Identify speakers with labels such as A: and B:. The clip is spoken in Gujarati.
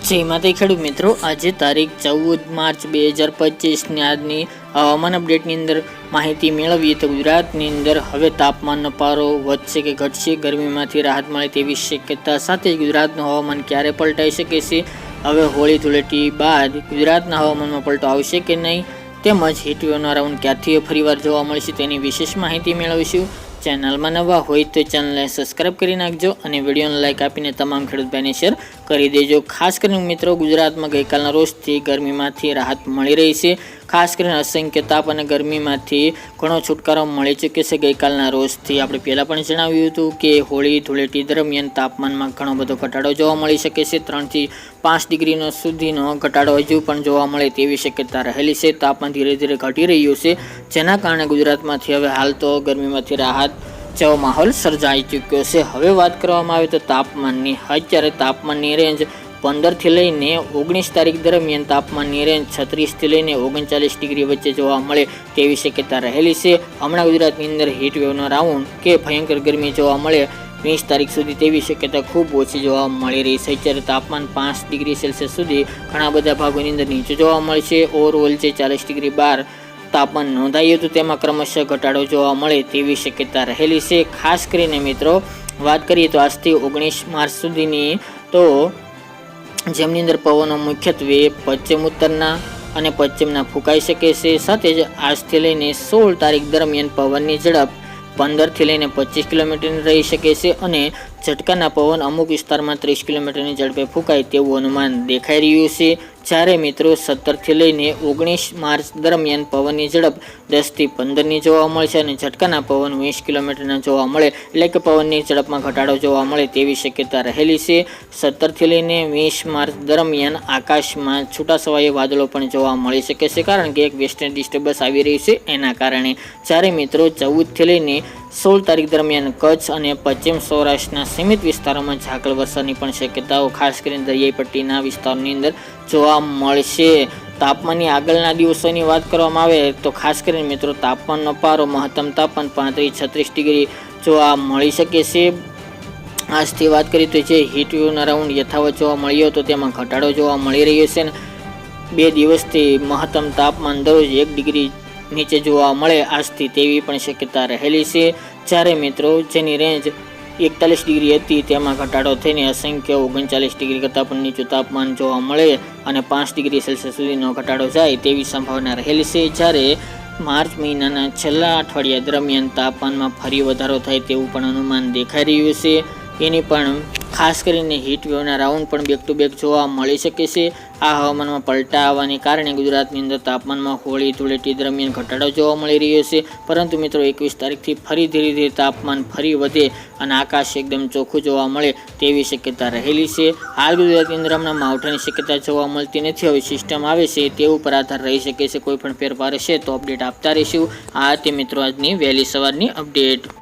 A: જય માતા ખેડૂત મિત્રો, આજે તારીખ 14 માર્ચ 2025 ની આજની હવામાન અપડેટની અંદર માહિતી મેળવીએ તો ગુજરાતની અંદર હવે તાપમાનનો પારો વધશે કે ઘટશે, ગરમીમાંથી રાહત મળે તેવી શક્યતા સાથે ગુજરાતનું હવામાન ક્યારે પલટાઈ શકે છે, હવે હોળી ધૂળેટી બાદ ગુજરાતના હવામાનમાં પલટો આવશે કે નહીં, તેમજ હીટવેવનો રાઉન્ડ ક્યાંથી ફરીવાર જોવા મળશે તેની વિશેષ માહિતી મેળવીશું। ચેનલમાં નવા હોય તો ચેનલને સબસ્ક્રાઇબ કરી નાખજો અને વિડીયોને લાઇક આપીને તમામ ખેડૂત ભાઈને શેર કરી દેજો। ખાસ કરીને મિત્રો, ગુજરાતમાં ગઈકાલના રોજથી ગરમીમાંથી રાહત મળી રહી છે। ખાસ કરીને અસંખ્ય તાપ અને ગરમીમાંથી ઘણો છુટકારો મળી ચૂક્યો છે ગઈકાલના રોજથી। આપણે પહેલાં પણ જણાવ્યું હતું કે હોળી ધૂળેટી દરમિયાન તાપમાનમાં ઘણો બધો ઘટાડો જોવા મળી શકે છે। 3 થી 5 ડિગ્રીનો સુધીનો ઘટાડો હજુ પણ જોવા મળે તેવી શક્યતા રહેલી છે। તાપમાન ધીરે ધીરે ઘટી રહ્યું છે, જેના કારણે ગુજરાતમાંથી હવે હાલ તો ગરમીમાંથી રાહત જેવો માહોલ સર્જાઈ ચૂક્યો છે। હવે વાત કરવામાં આવે તો તાપમાનની, અત્યારે તાપમાનની રેન્જ 15 થી લઈને 19 તારીખ દરમિયાન તાપમાનની રેન્જ 36 થી લઈને 39 ડિગ્રી વચ્ચે જોવા મળે તેવી શક્યતા રહેલી છે। હમણાં ગુજરાતની અંદર હીટવેવનો રાઉન્ડ કે ભયંકર ગરમી જોવા મળે 20 તારીખ સુધી તેવી શક્યતા ખૂબ ઓછી જોવા મળી રહી છે। અત્યારે તાપમાન 5 ડિગ્રી સેલ્સિયસ સુધી ઘણા બધા ભાગોની અંદર નીચે જોવા મળશે। ઓવરઓલ જે 40 ડિગ્રી બહાર તાપમાન નોંધાયું હતું તેમાં ક્રમશઃ ઘટાડો જોવા મળે તેવી શક્યતા રહેલી છે। ખાસ કરીને મિત્રો વાત કરીએ તો આજથી 19 માર્ચ સુધીની, તો જેમની અંદર પવનો મુખ્યત્વે પશ્ચિમ ઉત્તરના અને પશ્ચિમના ફૂંકાઈ શકે છે। સાથે જ આજથી લઈને 16 તારીખ દરમિયાન પવનની ઝડપ 15 થી લઈને 25 કિલોમીટરની રહી શકે છે અને ઝટકાના પવન અમુક વિસ્તારમાં 30 કિલોમીટરની ઝડપે ફૂંકાય તેવું અનુમાન દેખાઈ રહ્યું છે। જ્યારે મિત્રો 17 થી લઈને 19 માર્ચ દરમિયાન પવનની ઝડપ 10 થી 15ની જોવા મળશે અને ઝટકાના પવન 20 કિલોમીટરના જોવા મળે, એટલે કે પવનની ઝડપમાં ઘટાડો જોવા મળે તેવી શક્યતા રહેલી છે। 17 થી લઈને 20 માર્ચ દરમિયાન આકાશમાં છૂટાછવાયા વાદળો પણ જોવા મળી શકે છે, કારણ કે એક વેસ્ટર્ન ડિસ્ટર્બન્સ આવી રહ્યું છે એના કારણે। જ્યારે મિત્રો 14 થી લઈને 16 તારીખ દરમિયાન કચ્છ અને પશ્ચિમ સૌરાષ્ટ્રના સીમિત વિસ્તારોમાં ઝાકળ વરસાદની પણ શક્યતાઓ ખાસ કરીને દરિયાઈ પટ્ટીના વિસ્તારોની અંદર જોવા મળશે। તાપમાનની આગળના દિવસોની વાત કરવામાં આવે તો ખાસ કરીને મિત્રો તાપમાનનો પારો મહત્તમ તાપમાન 35-36 ડિગ્રી જોવા મળી શકે છે। આજથી વાત કરીએ તો જે હીટવેવનો રાઉન્ડ યથાવત જોવા મળ્યો હતો તેમાં ઘટાડો જોવા મળી રહ્યો છે ને 2 દિવસથી મહત્તમ તાપમાન દરરોજ 1 ડિગ્રી નીચે જોવા મળે આજથી તેવી પણ શક્યતા રહેલી છે। જ્યારે મિત્રો જેની રેન્જ 41 ડિગ્રી હતી તેમાં ઘટાડો થઈને અસંખ્ય 39 ડિગ્રી કરતાં પણ નીચું તાપમાન જોવા મળે અને 5 ડિગ્રી સેલ્સિયસ સુધીનો ઘટાડો જાય તેવી સંભાવના રહેલી છે। જ્યારે માર્ચ મહિનાના છેલ્લા અઠવાડિયા દરમિયાન તાપમાનમાં ફરી વધારો થાય તેવું પણ અનુમાન દેખાઈ રહ્યું છે। એની પણ ખાસ કરીને હીટવેવના રાઉન્ડ પણ બેક ટુ બેક જોવા મળી શકે છે। આ હવામાનમાં પલટા આવવાને કારણે ગુજરાતની અંદર તાપમાનમાં હોળી ધૂળેટી દરમિયાન ઘટાડો જોવા મળી રહ્યો છે, પરંતુ મિત્રો 21 તારીખથી ફરી ધીરે ધીરે તાપમાન ફરી વધે અને આકાશ એકદમ ચોખ્ખું જોવા મળે તેવી શક્યતા રહેલી છે। હાલ ગુજરાતની અંદર હમણાં માવઠાની શક્યતા જોવા મળતી નથી, હવે સિસ્ટમ આવે છે તે ઉપર આધાર રહી શકે છે, કોઈ પણ ફેરફાર હશે તો અપડેટ આપતા રહીશું। આ તે મિત્રો આજની વહેલી સવારની અપડેટ।